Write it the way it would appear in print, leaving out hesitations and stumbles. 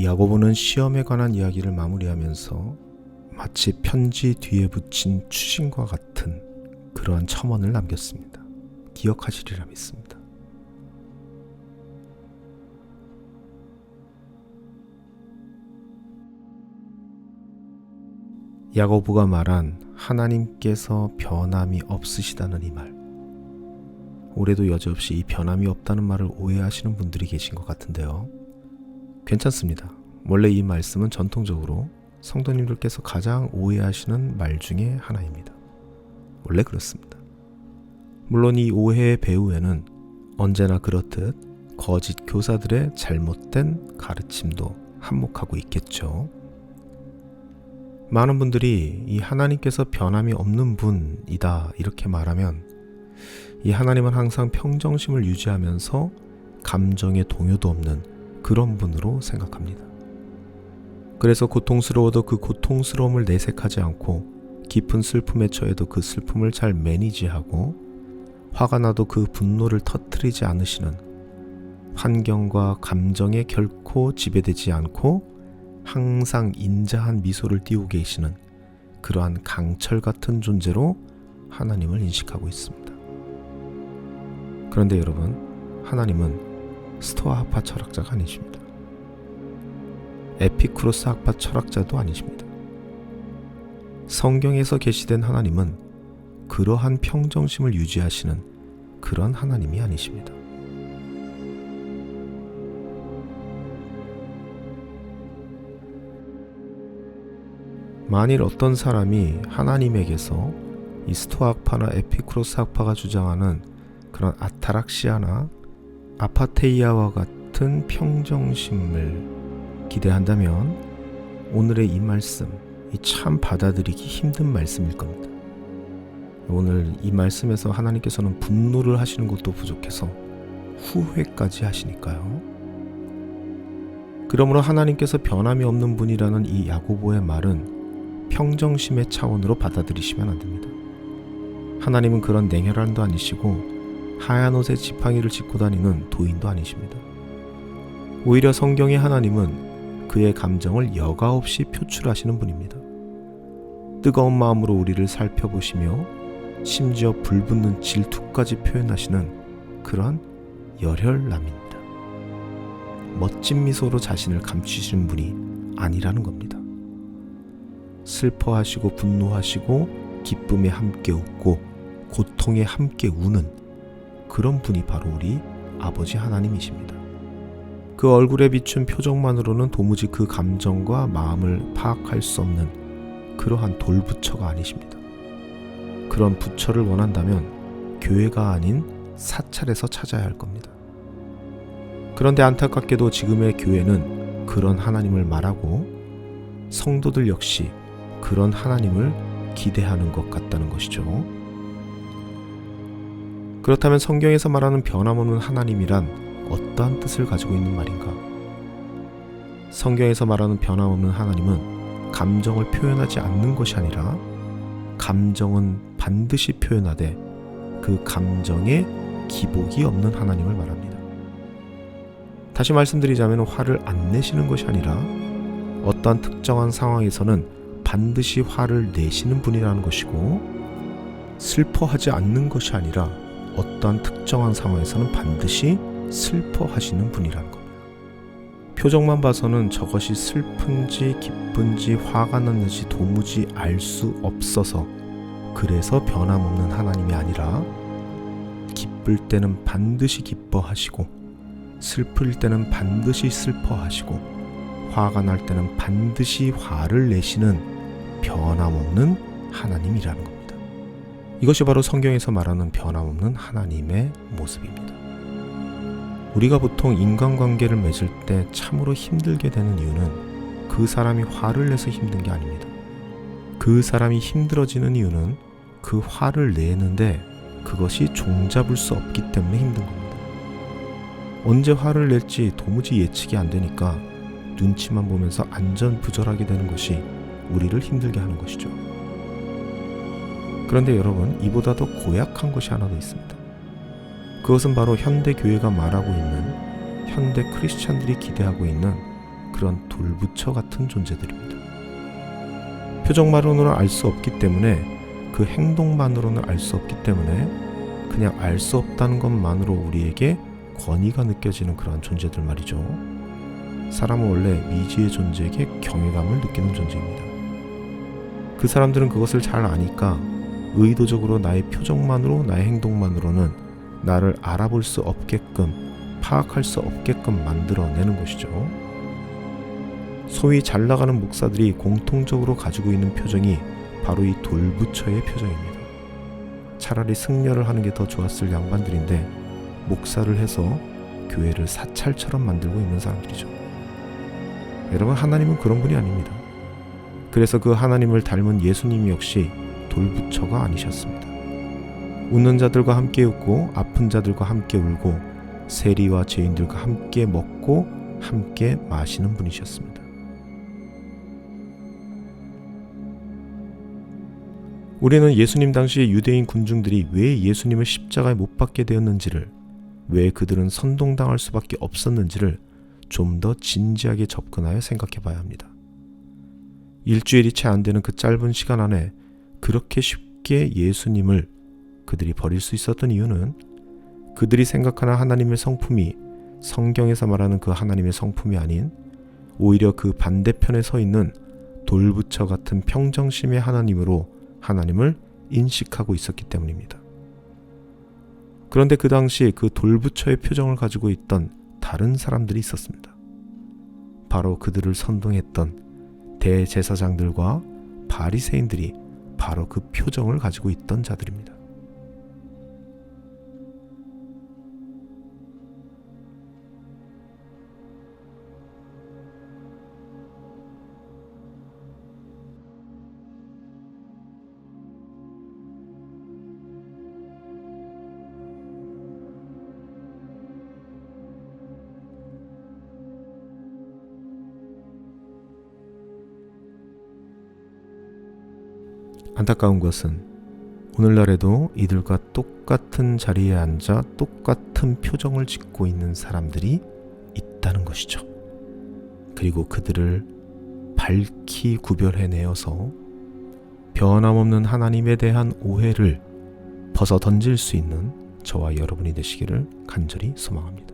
야고보는 시험에 관한 이야기를 마무리하면서 마치 편지 뒤에 붙인 추신과 같은 그러한 첨언을 남겼습니다. 기억하시리라 믿습니다. 야고보가 말한 하나님께서 변함이 없으시다는 이 말, 올해도 여지없이 이 변함이 없다는 말을 오해하시는 분들이 계신 것 같은데요. 괜찮습니다. 원래 이 말씀은 전통적으로 성도님들께서 가장 오해하시는 말 중에 하나입니다. 원래 그렇습니다. 물론 이 오해의 배후에는 언제나 그렇듯 거짓 교사들의 잘못된 가르침도 한몫하고 있겠죠. 많은 분들이 이 하나님께서 변함이 없는 분이다 이렇게 말하면 이 하나님은 항상 평정심을 유지하면서 감정의 동요도 없는 그런 분으로 생각합니다. 그래서 고통스러워도 그 고통스러움을 내색하지 않고 깊은 슬픔에 처해도 그 슬픔을 잘 매니지하고 화가 나도 그 분노를 터뜨리지 않으시는, 환경과 감정에 결코 지배되지 않고 항상 인자한 미소를 띄우고 계시는 그러한 강철 같은 존재로 하나님을 인식하고 있습니다. 그런데 여러분, 하나님은 스토아 학파 철학자가 아니십니다. 에피쿠로스 학파 철학자도 아니십니다. 성경에서 계시된 하나님은 그러한 평정심을 유지하시는 그런 하나님이 아니십니다. 만일 어떤 사람이 하나님에게서 이 스토아 학파나 에피쿠로스 학파가 주장하는 그런 아타락시아나 아파테이아와 같은 평정심을 기대한다면 오늘의 이 말씀, 이 참 받아들이기 힘든 말씀일 겁니다. 오늘 이 말씀에서 하나님께서는 분노를 하시는 것도 부족해서 후회까지 하시니까요. 그러므로 하나님께서 변함이 없는 분이라는 이 야고보의 말은 평정심의 차원으로 받아들이시면 안 됩니다. 하나님은 그런 냉혈한도 아니시고 하얀 옷에 지팡이를 짚고 다니는 도인도 아니십니다. 오히려 성경의 하나님은 그의 감정을 여과 없이 표출하시는 분입니다. 뜨거운 마음으로 우리를 살펴보시며 심지어 불붙는 질투까지 표현하시는 그런 열혈남입니다. 멋진 미소로 자신을 감추시는 분이 아니라는 겁니다. 슬퍼하시고 분노하시고 기쁨에 함께 웃고 고통에 함께 우는 그런 분이 바로 우리 아버지 하나님이십니다. 그 얼굴에 비춘 표정만으로는 도무지 그 감정과 마음을 파악할 수 없는 그러한 돌부처가 아니십니다. 그런 부처를 원한다면 교회가 아닌 사찰에서 찾아야 할 겁니다. 그런데 안타깝게도 지금의 교회는 그런 하나님을 말하고 성도들 역시 그런 하나님을 기대하는 것 같다는 것이죠. 그렇다면 성경에서 말하는 변함없는 하나님이란 어떠한 뜻을 가지고 있는 말인가? 성경에서 말하는 변함없는 하나님은 감정을 표현하지 않는 것이 아니라 감정은 반드시 표현하되 그 감정에 기복이 없는 하나님을 말합니다. 다시 말씀드리자면 화를 안 내시는 것이 아니라 어떠한 특정한 상황에서는 반드시 화를 내시는 분이라는 것이고, 슬퍼하지 않는 것이 아니라 어떠한 특정한 상황에서는 반드시 슬퍼하시는 분이라는 겁니다. 표정만 봐서는 저것이 슬픈지 기쁜지 화가 났는지 도무지 알 수 없어서 그래서 변함없는 하나님이 아니라 기쁠 때는 반드시 기뻐하시고 슬플 때는 반드시 슬퍼하시고 화가 날 때는 반드시 화를 내시는 변함없는 하나님이라는 겁니다. 이것이 바로 성경에서 말하는 변함없는 하나님의 모습입니다. 우리가 보통 인간관계를 맺을 때 참으로 힘들게 되는 이유는 그 사람이 화를 내서 힘든 게 아닙니다. 그 사람이 힘들어지는 이유는 그 화를 내는데 그것이 종잡을 수 없기 때문에 힘든 겁니다. 언제 화를 낼지 도무지 예측이 안 되니까 눈치만 보면서 안전부절하게 되는 것이 우리를 힘들게 하는 것이죠. 그런데 여러분, 이보다 더 고약한 것이 하나 더 있습니다. 그것은 바로 현대 교회가 말하고 있는, 현대 크리스찬들이 기대하고 있는 그런 돌부처 같은 존재들입니다. 표정만으로는 알 수 없기 때문에, 그 행동만으로는 알 수 없기 때문에 그냥 알 수 없다는 것만으로 우리에게 권위가 느껴지는 그러한 존재들 말이죠. 사람은 원래 미지의 존재에게 경외감을 느끼는 존재입니다. 그 사람들은 그것을 잘 아니까 의도적으로 나의 표정만으로, 나의 행동만으로는 나를 알아볼 수 없게끔, 파악할 수 없게끔 만들어내는 것이죠. 소위 잘 나가는 목사들이 공통적으로 가지고 있는 표정이 바로 이 돌부처의 표정입니다. 차라리 승려를 하는 게 더 좋았을 양반들인데 목사를 해서 교회를 사찰처럼 만들고 있는 사람들이죠. 여러분, 하나님은 그런 분이 아닙니다. 그래서 그 하나님을 닮은 예수님 역시 돌부처가 아니셨습니다. 웃는 자들과 함께 웃고 아픈 자들과 함께 울고 세리와 죄인들과 함께 먹고 함께 마시는 분이셨습니다. 우리는 예수님 당시 유대인 군중들이 왜 예수님을 십자가에 못 박게 되었는지를, 왜 그들은 선동당할 수밖에 없었는지를 좀 더 진지하게 접근하여 생각해 봐야 합니다. 일주일이 채 안 되는 그 짧은 시간 안에 그렇게 쉽게 예수님을 그들이 버릴 수 있었던 이유는, 그들이 생각하는 하나님의 성품이 성경에서 말하는 그 하나님의 성품이 아닌 오히려 그 반대편에 서 있는 돌부처 같은 평정심의 하나님으로 하나님을 인식하고 있었기 때문입니다. 그런데 그 당시 그 돌부처의 표정을 가지고 있던 다른 사람들이 있었습니다. 바로 그들을 선동했던 대제사장들과 바리새인들이 바로 그 표정을 가지고 있던 자들입니다. 안타까운 것은 오늘날에도 이들과 똑같은 자리에 앉아 똑같은 표정을 짓고 있는 사람들이 있다는 것이죠. 그리고 그들을 밝히 구별해내어서 변함없는 하나님에 대한 오해를 벗어 던질 수 있는 저와 여러분이 되시기를 간절히 소망합니다.